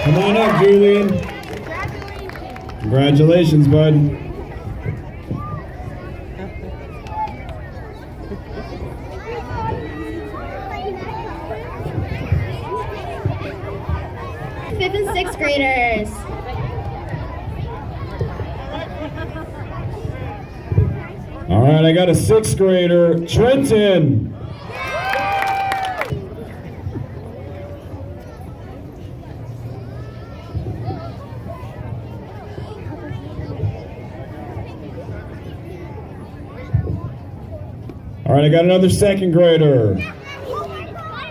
Come on up, Julian. Congratulations, bud. Fifth and sixth graders. All right, I got a sixth grader, Trenton. All right, I got another second grader,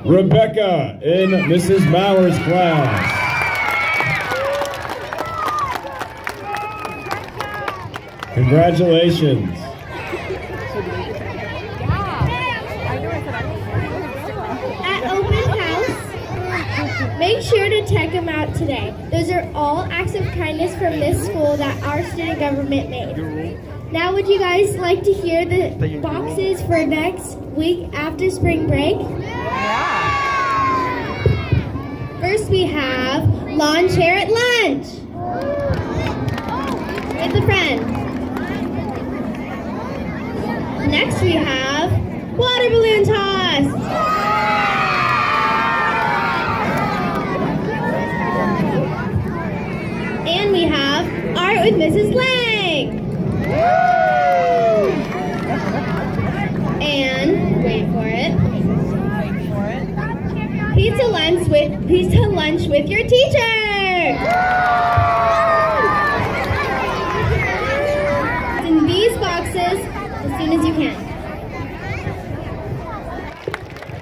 Rebecca, in Mrs. Mauer's class. Congratulations. At open house, make sure to check them out today. Those are all acts of kindness from this school that our student government made. Now would you guys like to hear the boxes for next week after spring break? First we have lawn chair at lunch with a friend. Next we have water balloon toss. And we have art with Mrs. Lang. And wait for it. Pizza lunch with your teacher. In these boxes as soon as you can.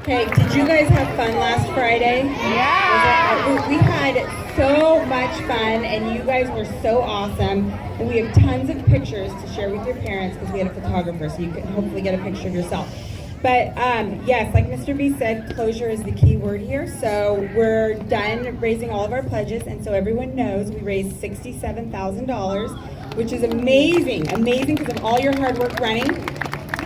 Okay, did you guys have fun last Friday? Yeah! We had so much fun, and you guys were so awesome. And we have tons of pictures to share with your parents because we had a photographer, so you can hopefully get a picture of yourself. But yes, like Mr. B said, closure is the key word here. So we're done raising all of our pledges, and so everyone knows we raised $67,000, which is amazing because of all your hard work running.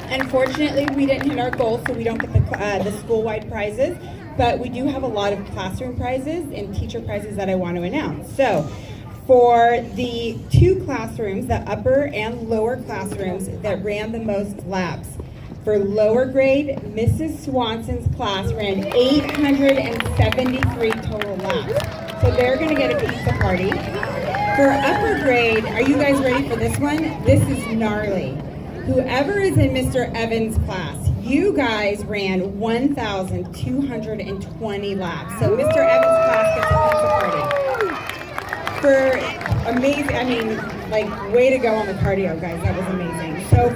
Unfortunately, we didn't hit our goal, so we don't get the school-wide prizes, but we do have a lot of classroom prizes and teacher prizes that I want to announce. So for the two classrooms, the upper and lower classrooms that ran the most laps, for lower grade, Mrs. Swanson's class ran 873 total laps. So they're going to get a pizza party. For upper grade, are you guys ready for this one? This is gnarly. Whoever is in Mr. Evans' class, you guys ran 1,220 laps. So Mr. Evans' class gets a pizza party. For amazing, way to go on the cardio, guys. That was amazing. So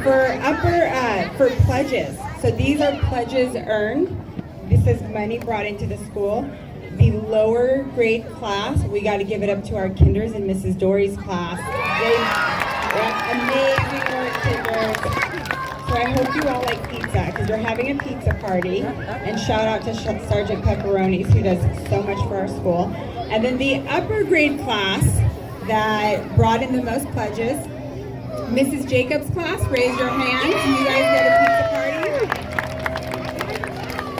for pledges, so these are pledges earned. This is money brought into the school. The lower grade class, we got to give it up to our kinders in Mrs. Dory's class. Amazing work, kinders. So I hope you all like pizza because we're having a pizza party. And shout out to Sergeant Pepperonis who does so much for our school. And then the upper grade class that brought in the most pledges, Mrs. Jacobs' class, raise your hands. You guys get a pizza party.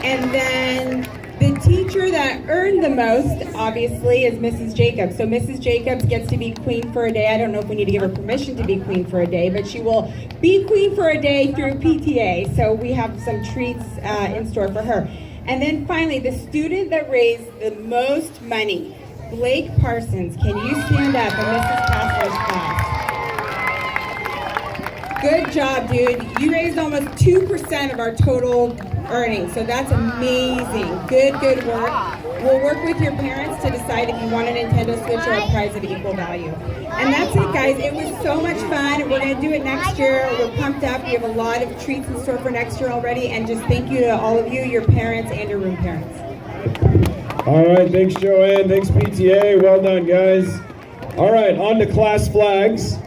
And then the teacher that earned the most, obviously, is Mrs. Jacobs. So Mrs. Jacobs gets to be queen for a day. I don't know if we need to give her permission to be queen for a day, but she will be queen for a day through PTA. So we have some treats in store for her. And then finally, the student that raised the most money, Blake Parsons. Can you stand up in Mrs. Passler's class? Good job, dude. You raised almost 2% of our total earnings, so that's amazing. Good work. We'll work with your parents to decide if you want a Nintendo Switch or a prize of equal value. And that's it, guys. It was so much fun. We're going to do it next year. We're pumped up. We have a lot of treats in store for next year already, and just thank you to all of you, your parents, and your room parents. All right, thanks, Joanne. Thanks, PTA. Well done, guys. All right, on to class flags.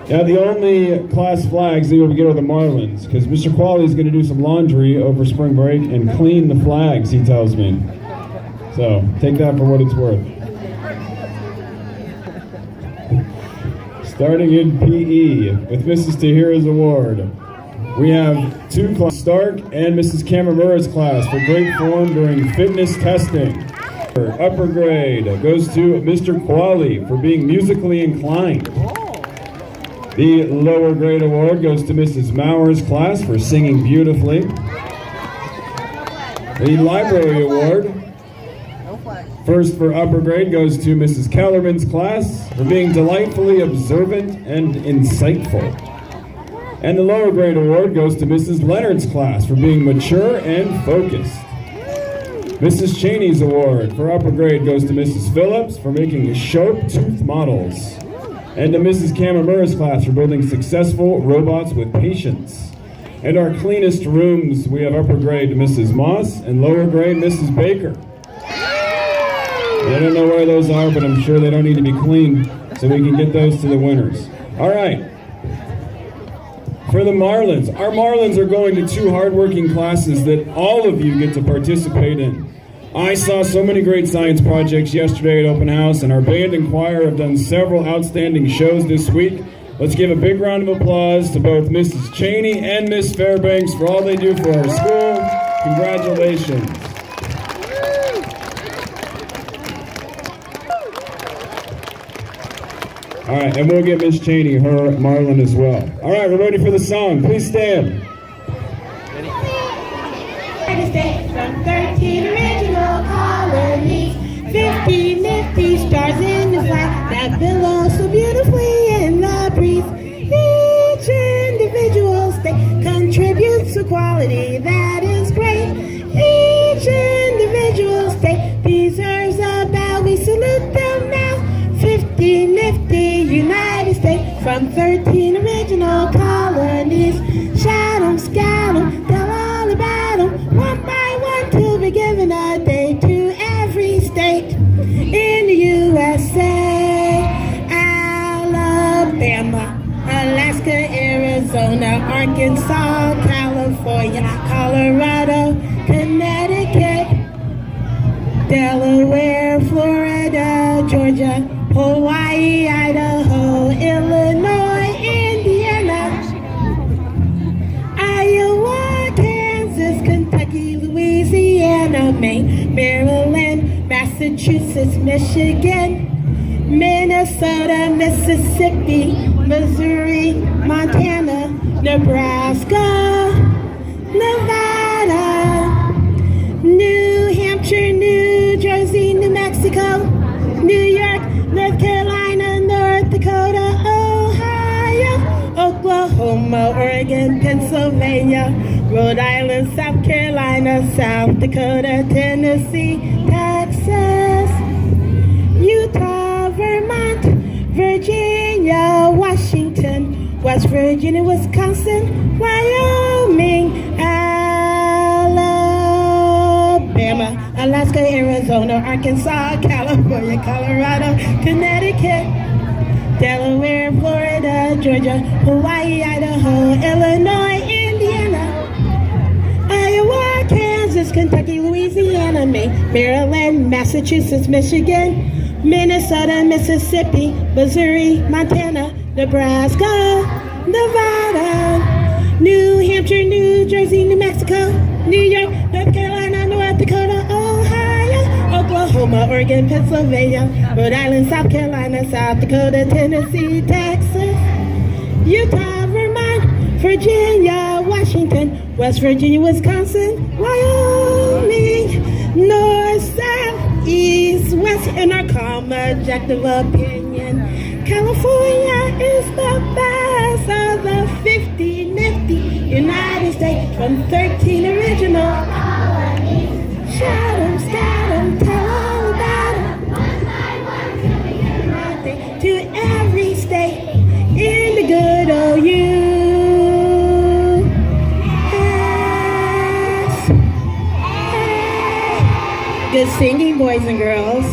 Now, the only class flags that you'll get are the Marlins, because Mr. Qualley is going to do some laundry over spring break and clean the flags, he tells me. So, take that for what it's worth. Starting in PE with Mrs. Tahira's award. We have two classes, Stark and Mrs. Kamamura's class for great form during fitness testing. Upper grade goes to Mr. Quali for being musically inclined. The lower grade award goes to Mrs. Maurer's class for singing beautifully. The library award, first for upper grade, goes to Mrs. Kellerman's class for being delightfully observant and insightful. And the lower grade award goes to Mrs. Leonard's class for being mature and focused. Mrs. Cheney's award for upper grade goes to Mrs. Phillips for making sharp tooth models. And to Mrs. Kamamura's class for building successful robots with patience. And our cleanest rooms, we have upper grade Mrs. Moss and lower grade Mrs. Baker. I don't know where those are, but I'm sure they don't need to be cleaned, so we can get those to the winners. All right. For the Marlins, our Marlins are going to two hardworking classes that all of you get to participate in. I saw so many great science projects yesterday at Open House, and our band and choir have done several outstanding shows this week. Let's give a big round of applause to both Mrs. Cheney and Miss Fairbanks for all they do for our school. Congratulations. All right, and we'll get Miss Cheney her Marlin as well. All right, we're ready for the song. Please stand. From 13 original colonies, 50 nifty stars in the sky that billow so beautifully in the breeze. Each individual state contributes to quality that is great. Each individual state deserves a bow. We salute them now. 50 nifty United States from 13 original colonies. Shout 'em, scout 'em, tell all about 'em, one by one till we're giving a day to every state in the USA. Alabama, Alaska, Arizona, Arkansas, California, Colorado, Connecticut, Delaware, Florida, Georgia, Hawaii, Idaho, Illinois, Indiana, Iowa, Kansas, Kentucky, Louisiana, Maine, Maryland, Massachusetts, Michigan, Minnesota, Mississippi, Missouri, Montana, Nebraska, Nevada, New Hampshire, New Jersey, New Mexico, New York, North Carolina, North Dakota, Ohio, Oklahoma, Oregon, Pennsylvania, Rhode Island, South Carolina, South Dakota, Tennessee, Texas, Utah, Vermont, Virginia, Washington, West Virginia, Wisconsin, Wyoming, Alabama, Alaska, Arizona, Arkansas, California, Colorado, Connecticut, Delaware, Florida, Georgia, Hawaii, Idaho, Illinois, Indiana, Iowa, Kansas, Kentucky, Louisiana, Maine, Maryland, Massachusetts, Michigan, Minnesota, Mississippi, Missouri, Montana, Nebraska, Nevada, New Hampshire, New Jersey, New Mexico, New York, North Carolina, North Dakota, Ohio, Oklahoma, Oregon, Pennsylvania, Rhode Island, South Carolina, South Dakota, Tennessee, Texas, Utah, Vermont, Virginia, Washington, West Virginia, Wisconsin, Wyoming, North, South, East, West, in our calm, objective opinion. California is the best of the 50 nifty United States from 13 original colonies. Shout 'em, scout 'em, tell all about 'em. One by one till we get nothing to every state in the good old US. Good singing, boys and girls.